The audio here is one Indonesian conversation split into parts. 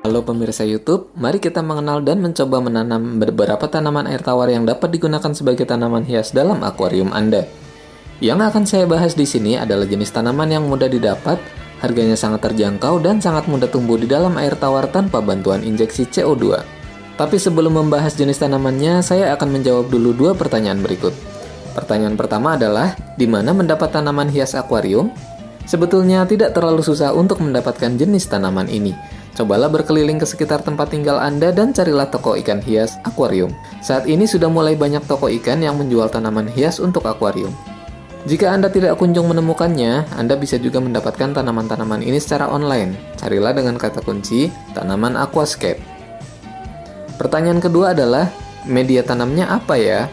Halo pemirsa YouTube, mari kita mengenal dan mencoba menanam beberapa tanaman air tawar yang dapat digunakan sebagai tanaman hias dalam akuarium Anda. Yang akan saya bahas di sini adalah jenis tanaman yang mudah didapat, harganya sangat terjangkau dan sangat mudah tumbuh di dalam air tawar tanpa bantuan injeksi CO2. Tapi sebelum membahas jenis tanamannya, saya akan menjawab dulu dua pertanyaan berikut. Pertanyaan pertama adalah, di mana mendapat tanaman hias akuarium? Sebetulnya tidak terlalu susah untuk mendapatkan jenis tanaman ini. Cobalah berkeliling ke sekitar tempat tinggal Anda dan carilah toko ikan hias akuarium. Saat ini sudah mulai banyak toko ikan yang menjual tanaman hias untuk akuarium. Jika Anda tidak kunjung menemukannya, Anda bisa juga mendapatkan tanaman-tanaman ini secara online. Carilah dengan kata kunci tanaman aquascape. Pertanyaan kedua adalah, media tanamnya apa ya?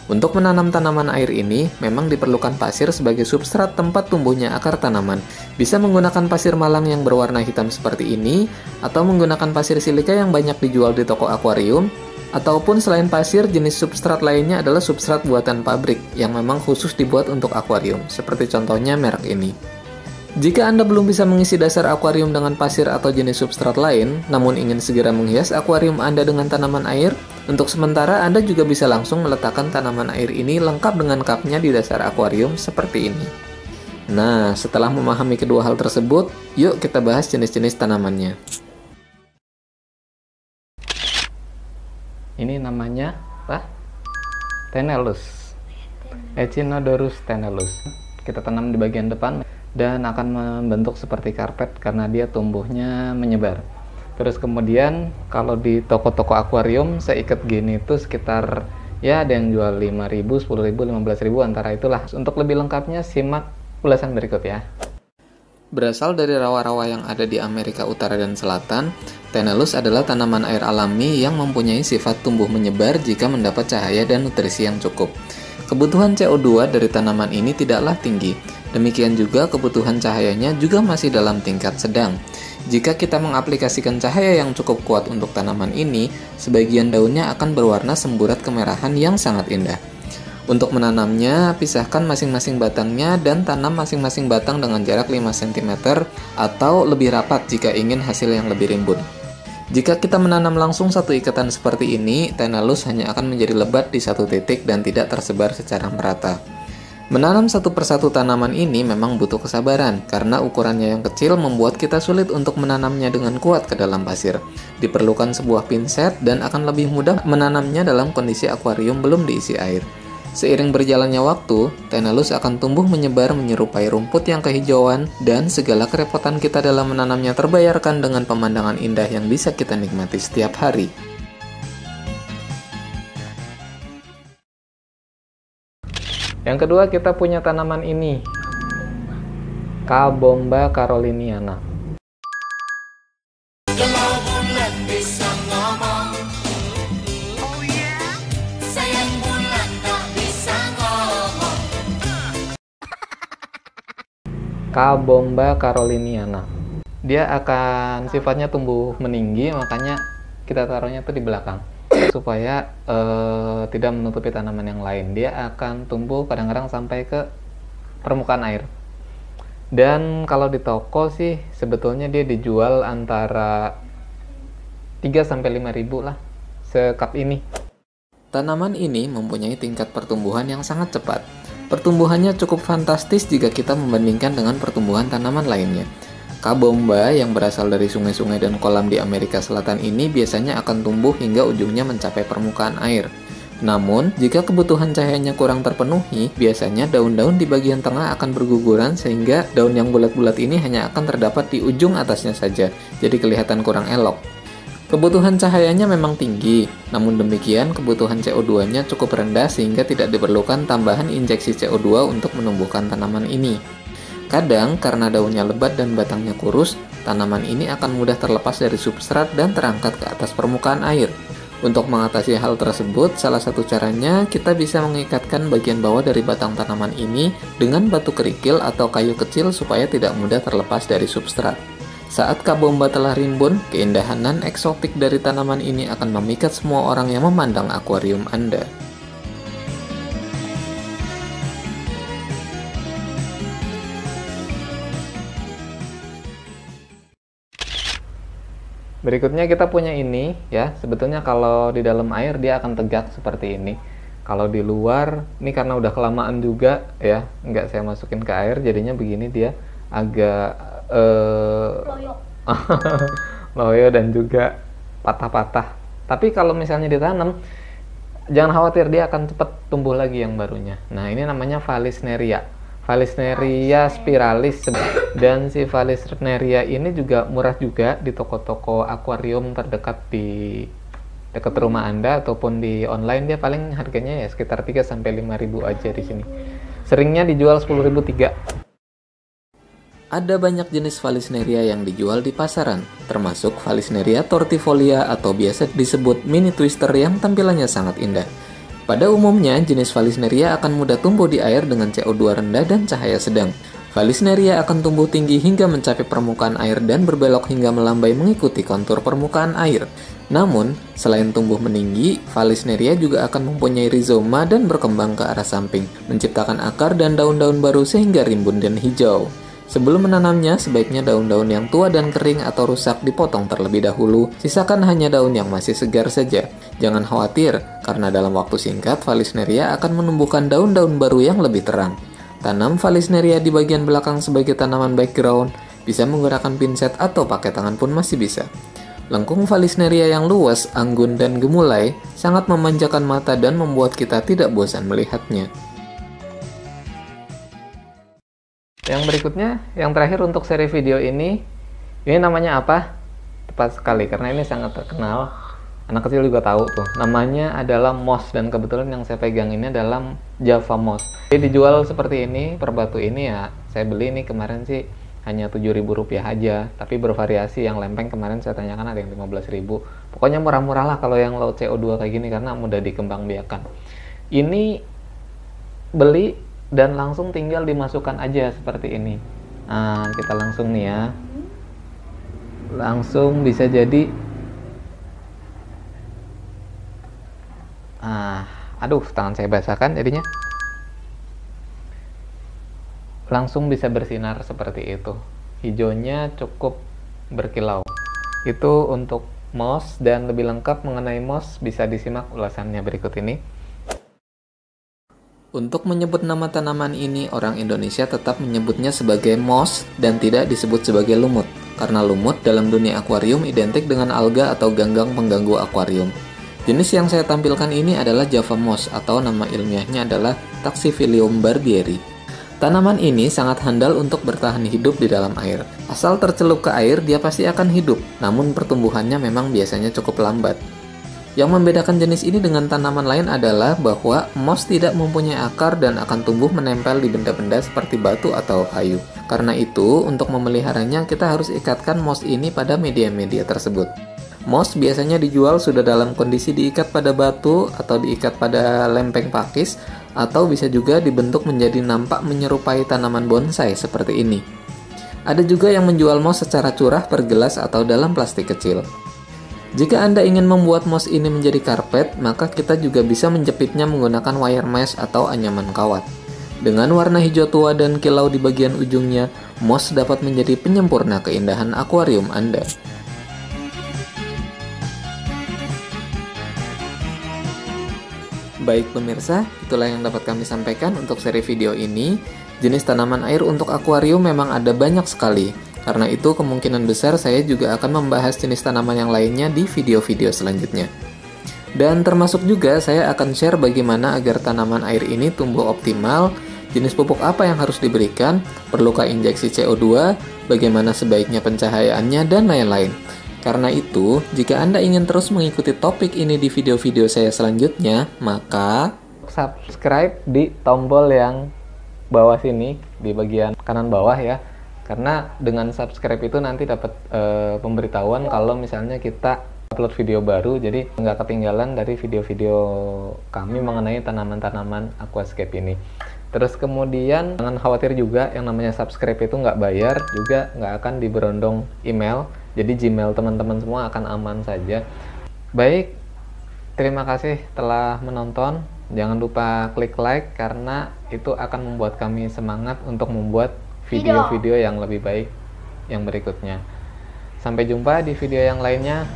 Untuk menanam tanaman air ini, memang diperlukan pasir sebagai substrat tempat tumbuhnya akar tanaman. Bisa menggunakan pasir malang yang berwarna hitam seperti ini, atau menggunakan pasir silika yang banyak dijual di toko akuarium, ataupun selain pasir, jenis substrat lainnya adalah substrat buatan pabrik yang memang khusus dibuat untuk akuarium, seperti contohnya merek ini. Jika Anda belum bisa mengisi dasar akuarium dengan pasir atau jenis substrat lain, namun ingin segera menghias akuarium Anda dengan tanaman air, untuk sementara Anda juga bisa langsung meletakkan tanaman air ini lengkap dengan cupnya di dasar akuarium seperti ini. Nah, setelah memahami kedua hal tersebut, yuk kita bahas jenis-jenis tanamannya. Ini namanya apa? Tenellus. Echinodorus tenellus. Kita tanam di bagian depan dan akan membentuk seperti karpet karena dia tumbuhnya menyebar. Terus kemudian kalau di toko-toko akuarium seikat gini itu sekitar ya ada yang jual 5.000, 10.000, 15.000 antara itulah. Untuk lebih lengkapnya simak ulasan berikut ya. Berasal dari rawa-rawa yang ada di Amerika Utara dan Selatan, Tenellus adalah tanaman air alami yang mempunyai sifat tumbuh menyebar jika mendapat cahaya dan nutrisi yang cukup. Kebutuhan CO2 dari tanaman ini tidaklah tinggi. Demikian juga kebutuhan cahayanya juga masih dalam tingkat sedang. Jika kita mengaplikasikan cahaya yang cukup kuat untuk tanaman ini, sebagian daunnya akan berwarna semburat kemerahan yang sangat indah. Untuk menanamnya, pisahkan masing-masing batangnya dan tanam masing-masing batang dengan jarak 5 cm atau lebih rapat jika ingin hasil yang lebih rimbun. Jika kita menanam langsung satu ikatan seperti ini, Tenellus hanya akan menjadi lebat di satu titik dan tidak tersebar secara merata. Menanam satu persatu tanaman ini memang butuh kesabaran, karena ukurannya yang kecil membuat kita sulit untuk menanamnya dengan kuat ke dalam pasir. Diperlukan sebuah pinset dan akan lebih mudah menanamnya dalam kondisi akuarium belum diisi air. Seiring berjalannya waktu, Tenellus akan tumbuh menyebar menyerupai rumput yang kehijauan dan segala kerepotan kita dalam menanamnya terbayarkan dengan pemandangan indah yang bisa kita nikmati setiap hari. Yang kedua kita punya tanaman ini, Kabomba caroliniana. Kabomba caroliniana. Dia akan sifatnya tumbuh meninggi, makanya kita taruhnya tuh di belakang supaya tidak menutupi tanaman yang lain. Dia akan tumbuh kadang-kadang sampai ke permukaan air. Dan kalau di toko sih sebetulnya dia dijual antara 3-5 ribu lah sekap ini. Tanaman ini mempunyai tingkat pertumbuhan yang sangat cepat. Pertumbuhannya cukup fantastis jika kita membandingkan dengan pertumbuhan tanaman lainnya. Kabomba yang berasal dari sungai-sungai dan kolam di Amerika Selatan ini biasanya akan tumbuh hingga ujungnya mencapai permukaan air. Namun, jika kebutuhan cahayanya kurang terpenuhi, biasanya daun-daun di bagian tengah akan berguguran sehingga daun yang bulat-bulat ini hanya akan terdapat di ujung atasnya saja, jadi kelihatan kurang elok. Kebutuhan cahayanya memang tinggi, namun demikian kebutuhan CO2-nya cukup rendah sehingga tidak diperlukan tambahan injeksi CO2 untuk menumbuhkan tanaman ini. Kadang, karena daunnya lebat dan batangnya kurus, tanaman ini akan mudah terlepas dari substrat dan terangkat ke atas permukaan air. Untuk mengatasi hal tersebut, salah satu caranya kita bisa mengikatkan bagian bawah dari batang tanaman ini dengan batu kerikil atau kayu kecil supaya tidak mudah terlepas dari substrat. Saat Kabomba telah rimbun, keindahan dan eksotik dari tanaman ini akan memikat semua orang yang memandang akuarium Anda. Berikutnya kita punya ini ya. Sebetulnya kalau di dalam air dia akan tegak seperti ini. Kalau di luar, ini karena udah kelamaan juga ya, nggak saya masukin ke air, jadinya begini dia agak Loyo. loyo dan juga patah-patah. Tapi kalau misalnya ditanam, jangan khawatir, dia akan cepat tumbuh lagi yang barunya. Nah, ini namanya Vallisneria. Vallisneria spiralis. Dan si Vallisneria ini juga murah juga di toko-toko akuarium terdekat di dekat rumah Anda ataupun di online. Dia paling harganya ya sekitar 3 sampai 5.000 aja di sini. Seringnya dijual 10.000 tiga. Ada banyak jenis Vallisneria yang dijual di pasaran, termasuk Vallisneria tortifolia atau biasa disebut mini twister yang tampilannya sangat indah. Pada umumnya, jenis Vallisneria akan mudah tumbuh di air dengan CO2 rendah dan cahaya sedang. Vallisneria akan tumbuh tinggi hingga mencapai permukaan air dan berbelok hingga melambai mengikuti kontur permukaan air. Namun, selain tumbuh meninggi, Vallisneria juga akan mempunyai rizoma dan berkembang ke arah samping, menciptakan akar dan daun-daun baru sehingga rimbun dan hijau. Sebelum menanamnya, sebaiknya daun-daun yang tua dan kering atau rusak dipotong terlebih dahulu, sisakan hanya daun yang masih segar saja. Jangan khawatir, karena dalam waktu singkat, Vallisneria akan menumbuhkan daun-daun baru yang lebih terang. Tanam Vallisneria di bagian belakang sebagai tanaman background, bisa menggunakan pinset atau pakai tangan pun masih bisa. Lengkung Vallisneria yang luas, anggun, dan gemulai sangat memanjakan mata dan membuat kita tidak bosan melihatnya. Yang berikutnya, yang terakhir untuk seri video ini namanya apa? Tepat sekali, karena ini sangat terkenal. Anak kecil juga tahu tuh. Namanya adalah moss, dan kebetulan yang saya pegang ini adalah Java moss. Jadi dijual seperti ini, per batu ini ya. Saya beli ini kemarin sih hanya Rp7.000 aja, tapi bervariasi. Yang lempeng kemarin saya tanyakan ada yang 15.000. Pokoknya murah-murah lah kalau yang low CO2 kayak gini, karena mudah dikembangbiakan. Ini beli dan langsung tinggal dimasukkan aja seperti ini. Nah, kita langsung nih ya, langsung bisa jadi aduh, tangan saya basah kan jadinya. Langsung bisa bersinar seperti itu, hijaunya cukup berkilau. Itu untuk moss, dan lebih lengkap mengenai moss bisa disimak ulasannya berikut ini. Untuk menyebut nama tanaman ini, orang Indonesia tetap menyebutnya sebagai moss dan tidak disebut sebagai lumut, karena lumut dalam dunia akuarium identik dengan alga atau ganggang pengganggu akuarium. Jenis yang saya tampilkan ini adalah Java moss, atau nama ilmiahnya adalah Taxiphyllum barbieri. Tanaman ini sangat handal untuk bertahan hidup di dalam air. Asal tercelup ke air, dia pasti akan hidup, namun pertumbuhannya memang biasanya cukup lambat. Yang membedakan jenis ini dengan tanaman lain adalah bahwa moss tidak mempunyai akar dan akan tumbuh menempel di benda-benda seperti batu atau kayu. Karena itu, untuk memeliharanya kita harus ikatkan moss ini pada media-media tersebut. Moss biasanya dijual sudah dalam kondisi diikat pada batu atau diikat pada lempeng pakis, atau bisa juga dibentuk menjadi nampak menyerupai tanaman bonsai seperti ini. Ada juga yang menjual moss secara curah per gelas atau dalam plastik kecil. Jika Anda ingin membuat moss ini menjadi karpet, maka kita juga bisa menjepitnya menggunakan wire mesh atau anyaman kawat. Dengan warna hijau tua dan kilau di bagian ujungnya, moss dapat menjadi penyempurna keindahan akuarium Anda. Baik pemirsa, itulah yang dapat kami sampaikan untuk seri video ini. Jenis tanaman air untuk akuarium memang ada banyak sekali. Karena itu kemungkinan besar saya juga akan membahas jenis tanaman yang lainnya di video-video selanjutnya. Dan termasuk juga saya akan share bagaimana agar tanaman air ini tumbuh optimal, jenis pupuk apa yang harus diberikan, perlukah injeksi CO2, bagaimana sebaiknya pencahayaannya, dan lain-lain. Karena itu, jika Anda ingin terus mengikuti topik ini di video-video saya selanjutnya, maka subscribe di tombol yang bawah sini, di bagian kanan bawah ya. Karena dengan subscribe itu nanti dapat pemberitahuan kalau misalnya kita upload video baru, jadi nggak ketinggalan dari video-video kami mengenai tanaman-tanaman aquascape ini. Terus kemudian jangan khawatir juga, yang namanya subscribe itu nggak bayar, juga nggak akan diberondong email, jadi Gmail teman-teman semua akan aman saja. Baik, terima kasih telah menonton. Jangan lupa klik like, karena itu akan membuat kami semangat untuk membuat video-video yang lebih baik yang berikutnya. Sampai jumpa di video yang lainnya.